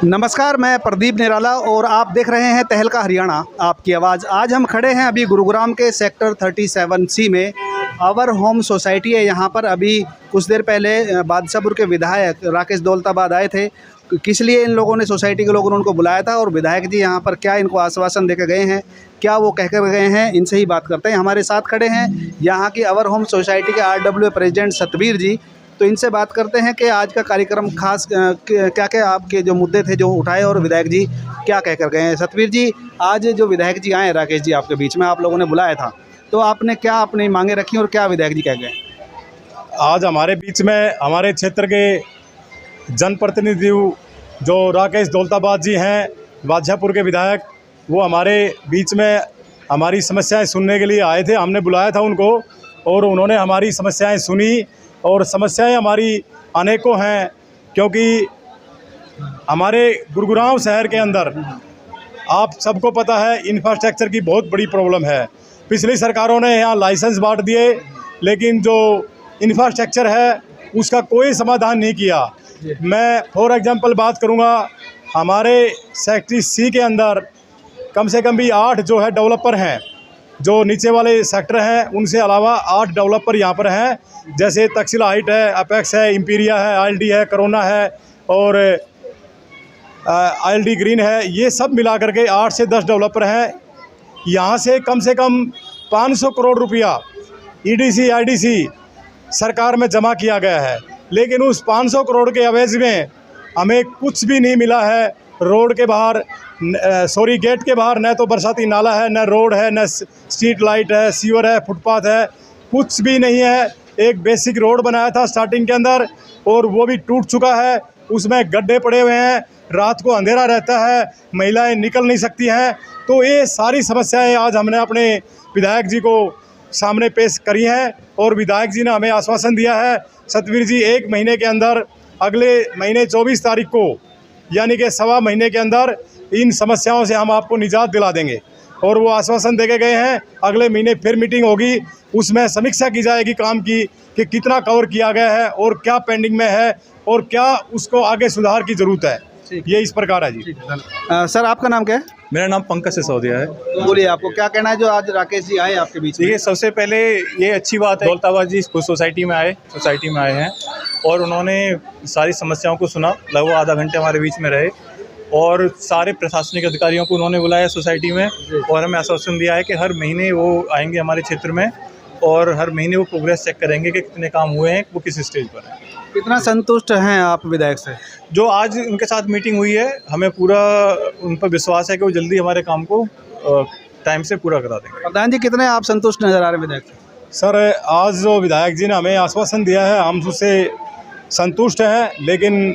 नमस्कार, मैं प्रदीप निराला और आप देख रहे हैं तहलका हरियाणा आपकी आवाज़। आज हम खड़े हैं अभी गुरुग्राम के सेक्टर 37C में। आवर होम सोसाइटी है यहाँ पर। अभी कुछ देर पहले बादशाहपुर के विधायक राकेश दौलताबाद आए थे। किस लिए इन लोगों ने, सोसाइटी के लोगों ने उनको बुलाया था और विधायक जी यहाँ पर क्या इनको आश्वासन देकर गए हैं, क्या वो कहकर गए हैं, इनसे ही बात करते हैं। हमारे साथ खड़े हैं यहाँ की आवर होम सोसाइटी के RWA प्रेसिडेंट सतवीर जी। तो इनसे बात करते हैं कि आज का कार्यक्रम खास क्या क्या आपके जो मुद्दे थे जो उठाए और विधायक जी क्या कहकर गए हैं। सतवीर जी, आज जो विधायक जी आए राकेश जी आपके बीच में, आप लोगों ने बुलाया था, तो आपने क्या अपनी मांगे रखी और क्या विधायक जी कह गए? आज हमारे बीच में हमारे क्षेत्र के जनप्रतिनिधि जो राकेश दौलताबाद जी हैं, बादशाहपुर के विधायक, वो हमारे बीच में हमारी समस्याएं सुनने के लिए आए थे। हमने बुलाया था उनको और उन्होंने हमारी समस्याएं सुनी और समस्याएं हमारी अनेकों हैं, क्योंकि हमारे गुरुग्राम शहर के अंदर आप सबको पता है इंफ्रास्ट्रक्चर की बहुत बड़ी प्रॉब्लम है। पिछली सरकारों ने यहाँ लाइसेंस बांट दिए, लेकिन जो इंफ्रास्ट्रक्चर है उसका कोई समाधान नहीं किया। मैं फॉर एग्जांपल बात करूँगा, हमारे सेक्टर C के अंदर कम से कम भी 8 जो है डेवलपर हैं, जो नीचे वाले सेक्टर हैं उनसे अलावा 8 डेवलपर यहाँ पर हैं, जैसे तक्षशिला हाइट है, अपेक्स है, इंपीरिया है, ILD है, करोना है और ILD ग्रीन है। ये सब मिला करके 8 से 10 डेवलपर हैं। यहाँ से कम 500 करोड़ रुपया EDC IDC सरकार में जमा किया गया है, लेकिन उस 500 करोड़ के एवज में हमें कुछ भी नहीं मिला है। रोड के बाहर गेट के बाहर न तो बरसाती नाला है, न रोड है, न स्ट्रीट लाइट है, सीवर है, फुटपाथ है, कुछ भी नहीं है। एक बेसिक रोड बनाया था स्टार्टिंग के अंदर और वो भी टूट चुका है, उसमें गड्ढे पड़े हुए हैं, रात को अंधेरा रहता है, महिलाएं निकल नहीं सकती हैं। तो ये सारी समस्याएं आज हमने अपने विधायक जी को सामने पेश करी हैं और विधायक जी ने हमें आश्वासन दिया है, सतवीर जी 1 महीने के अंदर, अगले महीने 24 तारीख को, यानी कि सवा महीने के अंदर इन समस्याओं से हम आपको निजात दिला देंगे। और वो आश्वासन दे के गए हैं। अगले महीने फिर मीटिंग होगी, उसमें समीक्षा की जाएगी काम की कि कितना कवर किया गया है और क्या पेंडिंग में है और क्या उसको आगे सुधार की ज़रूरत है। ये इस प्रकार है जी। सर, आपका नाम क्या है? मेरा नाम पंकज सिसोदिया है। तो बोलिए, आपको क्या कहना है जो आज राकेश जी आए आपके बीच में? देखिए, सबसे पहले ये अच्छी बात है, दौलताबाद जी सोसाइटी में आए हैं और उन्होंने सारी समस्याओं को सुना। लगभग आधा घंटे हमारे बीच में रहे और सारे प्रशासनिक अधिकारियों को उन्होंने बुलाया सोसाइटी में और हमें आश्वासन दिया है कि हर महीने वो आएंगे हमारे क्षेत्र में और हर महीने वो प्रोग्रेस चेक करेंगे कि कितने काम हुए हैं, वो किस स्टेज पर हैं। कितना संतुष्ट हैं आप विधायक से? जो आज उनके साथ मीटिंग हुई है, हमें पूरा उन पर विश्वास है कि वो जल्दी हमारे काम को टाइम से पूरा करा देंगे। प्रधान जी, कितने आप संतुष्ट नज़र आ रहे हैं विधायक से? सर, आज जो विधायक जी ने हमें आश्वासन दिया है, हम उससे संतुष्ट हैं, लेकिन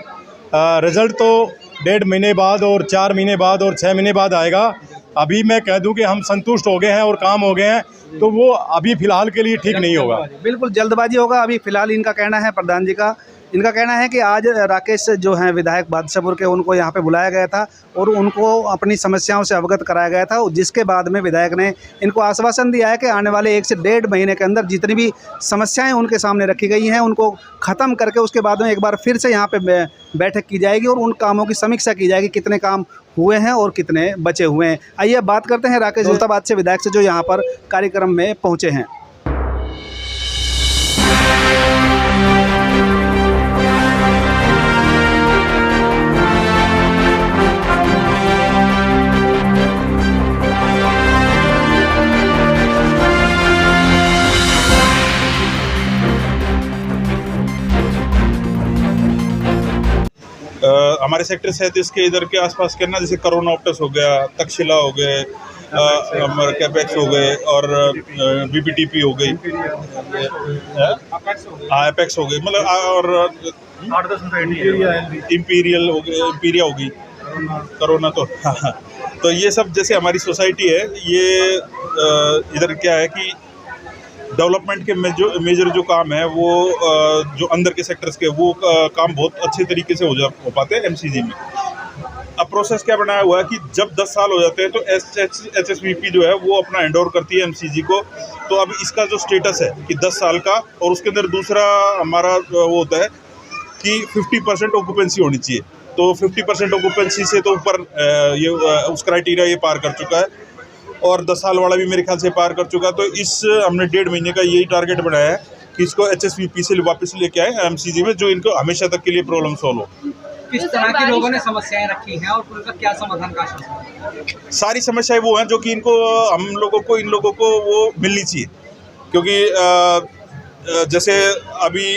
रिजल्ट तो 1.5 महीने बाद और 4 महीने बाद और 6 महीने बाद आएगा। अभी मैं कह दूं कि हम संतुष्ट हो गए हैं और काम हो गए हैं, तो वो अभी फ़िलहाल के लिए ठीक नहीं होगा। बिल्कुल जल्दबाजी होगा अभी फ़िलहाल। इनका कहना है, प्रधान जी का इनका कहना है कि आज राकेश जो हैं विधायक बादशाहपुर के, उनको यहाँ पे बुलाया गया था और उनको अपनी समस्याओं से अवगत कराया गया था, जिसके बाद में विधायक ने इनको आश्वासन दिया है कि आने वाले 1 से 1.5 महीने के अंदर जितनी भी समस्याएं उनके सामने रखी गई हैं उनको ख़त्म करके उसके बाद में एक बार फिर से यहाँ पे बैठक की जाएगी और उन कामों की समीक्षा की जाएगी, कितने काम हुए हैं और कितने बचे हुए हैं। आइए बात करते हैं राकेश दौलताबाद से, विधायक से, जो यहाँ पर कार्यक्रम में पहुँचे हैं। हमारे सेक्टर 37 के इधर के आसपास के ना, जैसे करोना ऑप्टस हो गया, तक्षशिला हो गए, कैपेक्स हो गए और BPTP हो गई, अपेक्स हो गई, मतलब और इंपीरियल हो गए, इंपीरिया हो गई, करोना तो ये सब जैसे हमारी सोसाइटी है, ये इधर क्या है कि डेवलपमेंट के मेजर जो काम है वो जो अंदर के सेक्टर्स के वो काम बहुत अच्छे तरीके से हो पाते हैं MCG में। अब प्रोसेस क्या बनाया हुआ है कि जब 10 साल हो जाते हैं तो HSVP जो है वो अपना हैंड ओवर करती है MCG को। तो अब इसका जो स्टेटस है कि 10 साल का, और उसके अंदर दूसरा हमारा वो होता है कि 50% ऑक्यूपेंसी होनी चाहिए। तो 50% ऑक्यूपेंसी से तो ऊपर ये उस क्राइटेरिया ये पार कर चुका है, और 10 साल वाला भी मेरे ख्याल से पार कर चुका है। तो इस हमने 1.5 महीने का यही टारगेट बनाया है कि इसको HSVP से वापस लेके आए MCG में, जो इनको हमेशा तक के लिए प्रॉब्लम सॉल्व हो। किस तरह के लोगों ने समस्याएं रखी हैं और उनका क्या समाधान का आश्वासन है? सारी समस्याएं वो हैं जो कि इनको इन लोगों को वो मिलनी चाहिए, क्योंकि जैसे अभी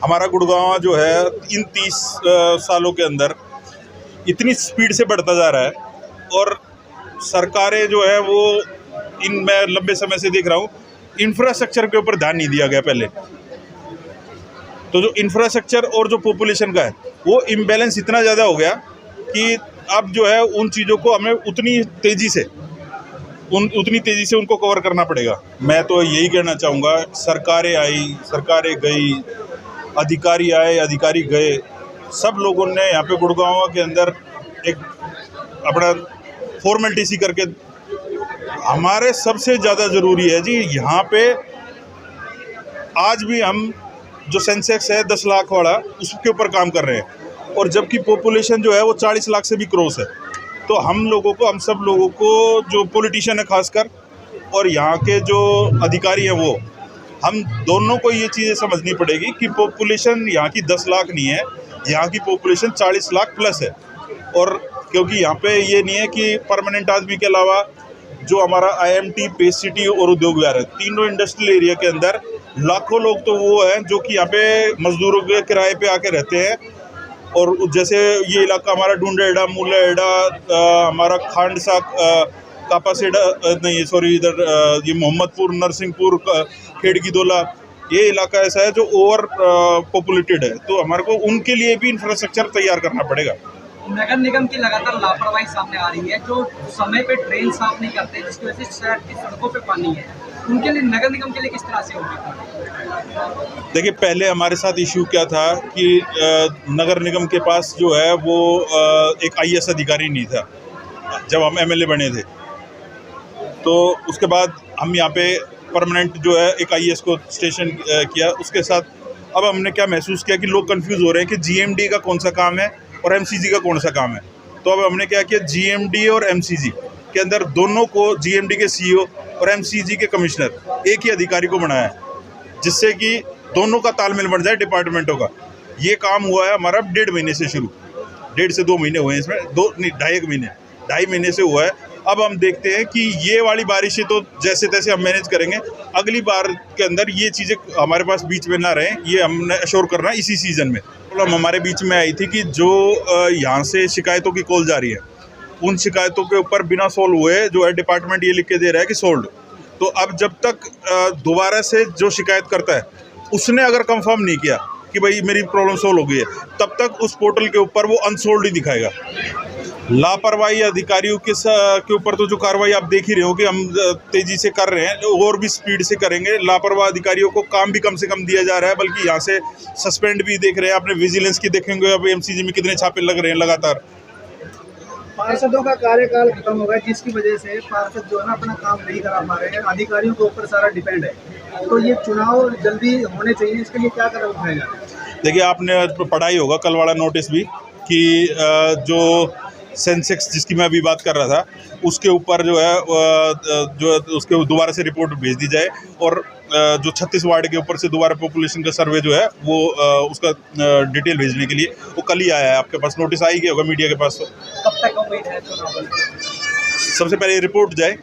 हमारा गुड़गांव जो है इन 30 सालों के अंदर इतनी स्पीड से बढ़ता जा रहा है, और सरकारें जो है वो मैं लंबे समय से देख रहा हूँ, इंफ्रास्ट्रक्चर के ऊपर ध्यान नहीं दिया गया पहले। तो जो इंफ्रास्ट्रक्चर और जो पॉपुलेशन का है वो इम्बैलेंस इतना ज़्यादा हो गया कि अब जो है उन चीज़ों को हमें उतनी तेज़ी से उनको कवर करना पड़ेगा। मैं तो यही कहना चाहूँगा, सरकारें आई, सरकारें गई, अधिकारी आए, अधिकारी गए, सब लोगों ने यहाँ पे गुड़गांव के अंदर एक अपना फॉर्मेलिटी सी करके, हमारे सबसे ज़्यादा ज़रूरी है जी यहाँ पे आज भी हम जो सेंसेक्स है 10 लाख वाला उसके ऊपर काम कर रहे हैं, और जबकि पॉपुलेशन जो है वो 40 लाख से भी क्रॉस है। तो हम सब लोगों को जो पॉलिटिशियन है खासकर, और यहाँ के जो अधिकारी हैं वो, हम दोनों को ये चीज़ें समझनी पड़ेगी कि पॉपुलेशन यहाँ की 10 लाख नहीं है, यहाँ की पॉपुलेशन 40 लाख प्लस है। और क्योंकि यहाँ पे ये नहीं है कि परमानेंट आदमी के अलावा जो हमारा IMT, पेस सिटी और उद्योग विहार है, तीनों इंडस्ट्रियल एरिया के अंदर लाखों लोग तो वो हैं जो कि यहाँ पे मजदूरों के किराए पे आके रहते हैं। और जैसे ये इलाका हमारा ढूंढेड़ा, मूलेड़ा, हमारा खांडसा, कापासेडा नहीं सॉरी इधर ये मोहम्मदपुर, नरसिंहपुर, खेड़कीदोला, ये इलाका ऐसा है जो ओवर पॉपुलेटेड है। तो हमारे को उनके लिए भी इंफ्रास्ट्रक्चर तैयार करना पड़ेगा। नगर निगम की लगातार लापरवाही सामने आ रही है, जो समय पे ड्रेन साफ नहीं करते, जिसकी वजह से शहर की सड़कों पे पानी है। उनके लिए, नगर निगम के लिए किस तरह से होगी? देखिए, पहले हमारे साथ इशू क्या था कि नगर निगम के पास जो है वो एक IAS अधिकारी नहीं था जब हम MLA बने थे। तो उसके बाद हम यहाँ पे परमानेंट जो है एक IAS को स्टेशन किया। उसके साथ अब हमने क्या महसूस किया कि लोग कंफ्यूज हो रहे हैं कि GMD का कौन सा काम है और MCG का कौन सा काम है। तो अब हमने क्या किया, GMD और MCG के अंदर दोनों को, GMD के CEO और MCG के कमिश्नर एक ही अधिकारी को बनाया है, जिससे कि दोनों का तालमेल बन जाए डिपार्टमेंटों का। ये काम हुआ है हमारा 1.5 महीने से शुरू, 1.5 से 2 महीने हुए हैं इसमें, 2.5 महीने से हुआ है। अब हम देखते हैं कि ये वाली बारिशें तो जैसे तैसे हम मैनेज करेंगे, अगली बार के अंदर ये चीज़ें हमारे पास बीच में ना रहें, ये हमने अश्योर करना है इसी सीज़न में। प्रॉब्लम हमारे बीच में आई थी कि जो यहाँ से शिकायतों की कॉल जा रही है, उन शिकायतों के ऊपर बिना सोल्व हुए जो है डिपार्टमेंट ये लिख के दे रहा है कि सोल्ड। तो अब जब तक दोबारा से जो शिकायत करता है उसने अगर कंफर्म नहीं किया कि भाई मेरी प्रॉब्लम सोल्व हो गई है, तब तक उस पोर्टल के ऊपर वो अनसोल्ड ही दिखाएगा। लापरवाही अधिकारियों के ऊपर तो जो कार्रवाई आप देख ही रहे हो कि हम तेज़ी से कर रहे हैं, और भी स्पीड से करेंगे। लापरवाह अधिकारियों को काम भी कम से कम दिया जा रहा है, बल्कि यहाँ से सस्पेंड भी देख रहे हैं। आपने विजिलेंस की देखेंगे अब MCG में कितने छापे लग रहे हैं लगातार। पार्षदों का कार्यकाल खत्म हो गया, जिसकी वजह से पार्षद जो है ना अपना काम नहीं करा पा रहे हैं, अधिकारियों के ऊपर सारा डिपेंड है। तो ये चुनाव जल्दी होने चाहिए, इसके लिए क्या कदम उठाया जाए? देखिए, आपने पढ़ा ही होगा कल वाला नोटिस भी कि जो सेंसेक्स जिसकी मैं अभी बात कर रहा था, उसके ऊपर जो है जो उसके दोबारा से रिपोर्ट भेज दी जाए, और जो 36 वार्ड के ऊपर से दोबारा पॉपुलेशन का सर्वे जो है वो उसका डिटेल भेजने के लिए वो कल ही आया है। आपके पास नोटिस आ ही गया होगा मीडिया के पास। तो कब तक उम्मीद है चुनाव? सबसे पहले रिपोर्ट जाए,